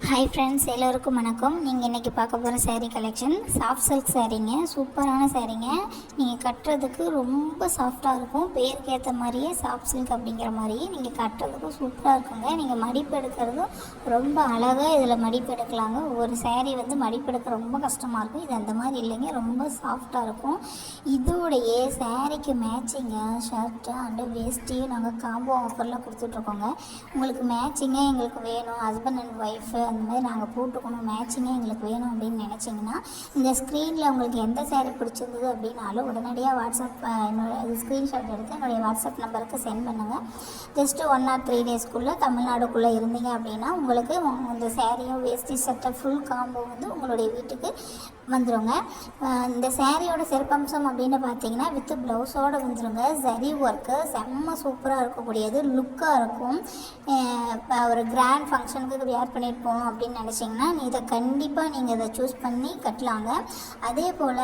Hi friends, எல்லோருக்கும் வணக்கம். நீங்கள் இன்றைக்கி பார்க்க போகிற சேரீ கலெக்ஷன் சாஃப்ட் சில்க் சாரீங்க. சூப்பரான சாரீங்க. நீங்கள் கட்டுறதுக்கு ரொம்ப சாஃப்டாக இருக்கும். பேருக்கு ஏற்ற மாதிரியே சாஃப்ட் சில்க் அப்படிங்கிற மாதிரியே நீங்கள் கட்டுறதுக்கும் சூப்பராக இருக்குங்க. நீங்கள் மடிப்பு எடுக்கிறதும் ரொம்ப அழகாக இதில் மடிப்பு எடுக்கலாங்க. ஒரு சேரீ வந்து மடிப்பு எடுக்க ரொம்ப கஷ்டமாக இருக்கும். இது அந்த மாதிரி இல்லைங்க, ரொம்ப சாஃப்டாக இருக்கும். இதோடைய சேரீக்கு மேட்சிங்க ஷர்ட்டு அண்டு வேஸ்ட்டியும் நாங்கள் காம்போ ஆஃபரில் கொடுத்துட்ருக்கோங்க. உங்களுக்கு மேட்சிங்காக எங்களுக்கு வேணும், ஹஸ்பண்ட் அண்ட் ஒய்ஃபு அந்த மாதிரி நாங்கள் போட்டுக்கணும், மேட்சிங்காக எங்களுக்கு வேணும் அப்படின்னு நினச்சிங்கன்னா இந்த ஸ்க்ரீனில் உங்களுக்கு எந்த சேரீ பிடிச்சிருந்தது அப்படின்னாலும் உடனடியாக வாட்ஸ்அப் என்னோடய ஸ்க்ரீன்ஷாட் எடுத்து என்னுடைய வாட்ஸ்அப் நம்பருக்கு சென்ட் பண்ணுங்கள். ஜஸ்ட்டு 1 or 3 daysக்குள்ளே தமிழ்நாடுக்குள்ளே இருந்தீங்க அப்படின்னா உங்களுக்கு இந்த சேரீயும் வேஸ்டி சட்டை ஃபுல் காம்போ வந்து உங்களுடைய வீட்டுக்கு வந்துடுங்க. இந்த சேரீயோட சிறப்பம்சம் அப்படின்னு பார்த்தீங்கன்னா வித் ப்ளவுஸோடு வந்துடுங்க. ஜரி ஒர்க்கு செம்ம சூப்பராக இருக்கக்கூடியது, லுக்காக இருக்கும். இப்போ ஒரு கிராண்ட் ஃபங்க்ஷனுக்கு வேர் பண்ணிட்டு போகணும் அப்படின்னு நினச்சிங்கன்னா இதை கண்டிப்பாக நீங்கள் இதை சூஸ் பண்ணி கட்டலாங்க. அதே போல்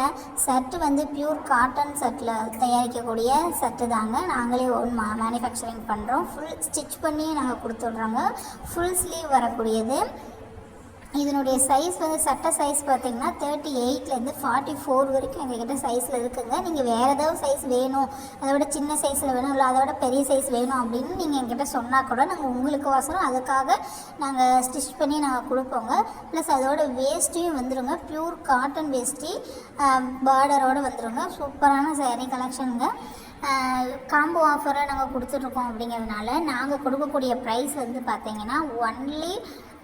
சர்ட்டு வந்து பியூர் காட்டன் சர்ட்டில் தயாரிக்கக்கூடிய சர்ட்டு தாங்க. நாங்களே ஓன் மேனுஃபேக்சரிங் பண்ணுறோம். ஃபுல் ஸ்டிச் பண்ணி நாங்கள் கொடுத்துட்றோங்க. ஃபுல் ஸ்லீவ் வரக்கூடியது. இதனுடைய சைஸ் வந்து சட்டை சைஸ் பார்த்திங்கன்னா 38லேருந்து 44 வரைக்கும் எங்கள்கிட்ட சைஸில் இருக்குதுங்க. நீங்கள் வேறு ஏதாவது சைஸ் வேணும், அதை விட சின்ன சைஸில் வேணும், இல்லை அதை விட பெரிய சைஸ் வேணும் அப்படின்னு நீங்கள் எங்கிட்ட சொன்னால் கூட நாங்கள் உங்களுக்கு வசரம் அதுக்காக நாங்கள் ஸ்டிச் பண்ணி நாங்கள் கொடுப்போங்க. ப்ளஸ் அதோட வேஸ்ட்டியும் வந்துடுங்க. ப்யூர் காட்டன் வேஸ்ட்டி பார்டரோடு வந்துடுங்க. சூப்பரான சேரீ கலெக்ஷனுங்க. காம்போ ஆஃபரை நாங்கள் கொடுத்துட்ருக்கோம். அப்படிங்கிறதுனால நாங்கள் கொடுக்கக்கூடிய ப்ரைஸ் வந்து பார்த்திங்கன்னா ஒன்லி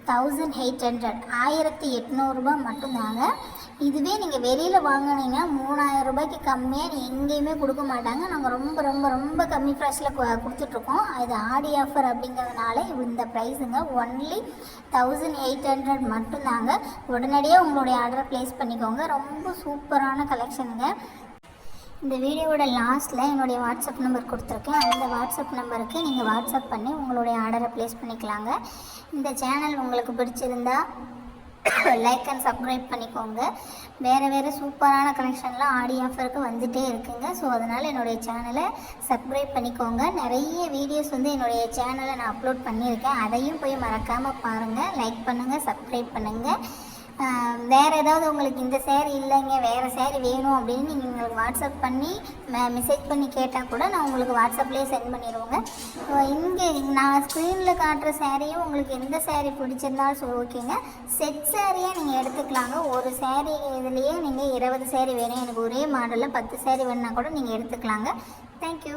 1800 1800 மட்டும்தாங்க. இதுவே நீங்கள் வெளியில் வாங்கினீங்கன்னா 3000 ரூபாய்க்கு கம்மியாக எங்கேயுமே கொடுக்க மாட்டாங்க. நாங்கள் ரொம்ப ரொம்ப ரொம்ப கம்மி ப்ரைஸில் கொடுத்துட்ருக்கோம். இது ஆடி ஆஃபர் அப்படிங்கிறதுனால இந்த ப்ரைஸுங்க ஒன்லி 1800 மட்டும்தாங்க. உடனடியாக உங்களுடைய ஆர்டரை ப்ளேஸ் பண்ணிக்கோங்க. ரொம்ப சூப்பரான கலெக்ஷனுங்க. இந்த வீடியோவோட லாஸ்ட்டில் என்னுடைய வாட்ஸ்அப் நம்பர் கொடுத்துருக்கேன். அந்த வாட்ஸ்அப் நம்பருக்கு நீங்கள் வாட்ஸ்அப் பண்ணி உங்களுடைய ஆர்டரை ப்ளேஸ் பண்ணிக்கலாங்க. இந்த சேனல் உங்களுக்கு பிடிச்சிருந்தா லைக் அண்ட் சப்ஸ்கிரைப் பண்ணிக்கோங்க. வேறு சூப்பரான கலெக்ஷன்லாம் ஆடி ஆஃபருக்கு வந்துகிட்டே இருக்குங்க. ஸோ அதனால் என்னுடைய சேனலை சப்ஸ்கிரைப் பண்ணிக்கோங்க. நிறைய வீடியோஸ் வந்து என்னுடைய சேனலை நான் அப்லோட் பண்ணியிருக்கேன். அதையும் போய் மறக்காமல் பாருங்கள். லைக் பண்ணுங்கள், சப்ஸ்கிரைப் பண்ணுங்கள். வேறு ஏதாவது உங்களுக்கு இந்த சேரீ இல்லைங்க, வேறு சேரீ வேணும் அப்படின்னு நீங்கள் எங்களுக்கு வாட்ஸ்அப் பண்ணி மெசேஜ் பண்ணி கேட்டால் கூட நான் உங்களுக்கு வாட்ஸ்அப்லேயே சென்ட் பண்ணிடுவோங்க. இங்கே நான் ஸ்க்ரீனில் காட்டுற சேரீயும் உங்களுக்கு எந்த சேரீ பிடிச்சிருந்தாலும் ஓகேங்க. செட் சேரீயாக நீங்கள் எடுத்துக்கலாங்க. ஒரு சேரீ இதுலேயே நீங்கள் 20 சேரீ வேணும், எனக்கு ஒரே மாடலில் 10 சேரீ வேணுன்னா கூட நீங்கள் எடுத்துக்கலாங்க. தேங்க்யூ.